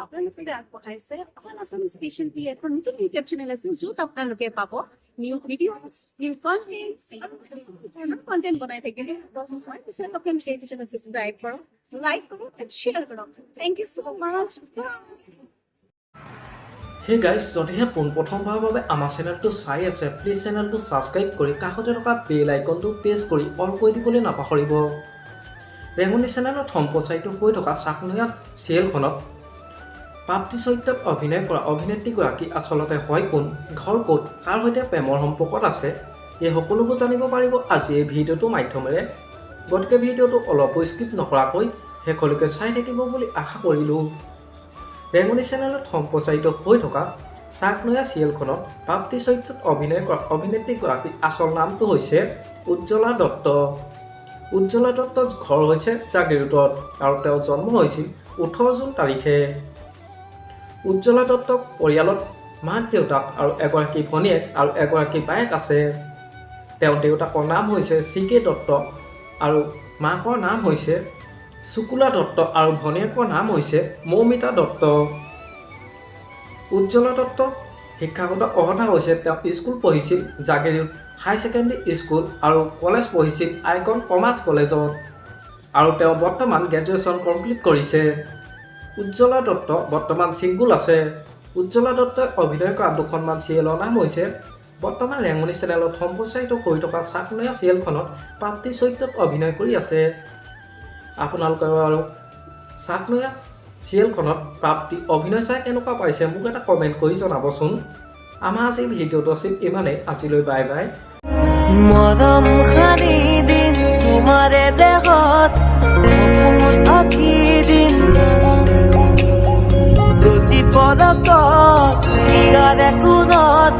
আপোনালোকে আগবঢ়াইছে অকল আছাম স্পেচিয়েল বি এখন নতুন ইউটিউব চেনেল আছে য'ত আপোনালোকে পাব নিউ ভিডিঅ'জ নিউ কণ্টেণ্ট বনাই থাকিলে আপোনালোকে এই চেনেল ছাবস্ক্ৰাইব কৰক লাইক কৰক এণ্ড শ্বেয়াৰ কৰক thank you so' much hey guys যদিহে পোনপ্ৰথমবাৰৰ বাবে আমাৰ চেনেলটো চাই আছে প্লিজ চেনেলটো ছাবস্ক্ৰাইব কৰি কাষতে থকা বেল আইকনটো প্ৰেছ কৰি অল কৰি দিবলৈ নাপাহৰিব ৰেঙনি চেনেলত সম্প্ৰচাৰিত হৈ থকা চাকনৈয়া চিৰিয়েলখনত প্ৰাপ্তি চৰিত্ৰত অভিনয় কৰা অভিনেত্ৰীগৰাকী আচলতে হয় কোন ঘৰ ক'ত কাৰ সৈতে প্ৰেমৰ সম্পৰ্কত আছে এই সকলোবোৰ জানিব পাৰিব আজি এই ভিডিঅ'টোৰ মাধ্যমেৰে গতিকে ভিডিঅ'টো অলপো স্কিপ নকৰাকৈ শেষলৈকে চাই থাকিব বুলি আশা কৰিলোঁ ৰেঙনি চেনেলত সম্প্ৰচাৰিত হৈ থকা চাকনৈয়া চিৰিয়েলখনত প্ৰাপ্তি চৰিত্ৰত অভিনয় কৰা অভিনেত্ৰীগৰাকীৰ আচল নামটো হৈছে উজ্জ্বলা দত্ত উজ্জ্বলা দত্তৰ ঘৰ হৈছে জাগিৰোডত আৰু তেওঁৰ জন্ম হৈছিল 18 জুন তাৰিখে উজ্জ্বলা দত্তৰ পৰিয়ালত মাক দেউতাক আৰু এগৰাকী ভনীয়েক আৰু এগৰাকী বায়েক আছে তেওঁৰ দেউতাকৰ নাম হৈছে CK দত্ত আৰু মাকৰ নাম হৈছে শুকুলা দত্ত আৰু ভনীয়েকৰ নাম হৈছে মৌমিতা দত্ত উজ্জ্বলা দত্ত শিক্ষাগত অৰ্হতা হৈছে তেওঁ স্কুল পঢ়িছিল জাগিৰোড হাই ছেকেণ্ডেৰী স্কুল আৰু কলেজ পঢ়িছিল আইকন কমাৰ্চ কলেজত আৰু তেওঁ বৰ্তমান গ্ৰেজুৱেশ্যন কমপ্লিট কৰিছে উজ্জ্বলা দত্ত বৰ্তমান ছিংগুল আছে উজ্জ্বলা দত্তই অভিনয় কৰা দুখনমান চিৰিয়েলৰ নাম হৈছে বৰ্তমান ৰেঙনি চেনেলত সম্প্ৰচাৰিত হৈ থকা চাকনৈয়া চিৰিয়েলখনত প্ৰাপ্তি চৰিত্ৰত অভিনয় কৰি আছে আপোনালোকে আৰু চাকনৈয়া চিৰিয়েলখনত প্ৰাপ্তি অভিনয় চাই কেনেকুৱা পাইছে মোক এটা কমেণ্ট কৰি জনাবচোন আমাৰ আজি ভিডিঅ'টো আছিল ইমানেই আজিলৈ বাই বাই মৰম খানি দিম তোমাৰে দেহত আঁকি দিম প্ৰতি পদকত ইয়াৰে কোণত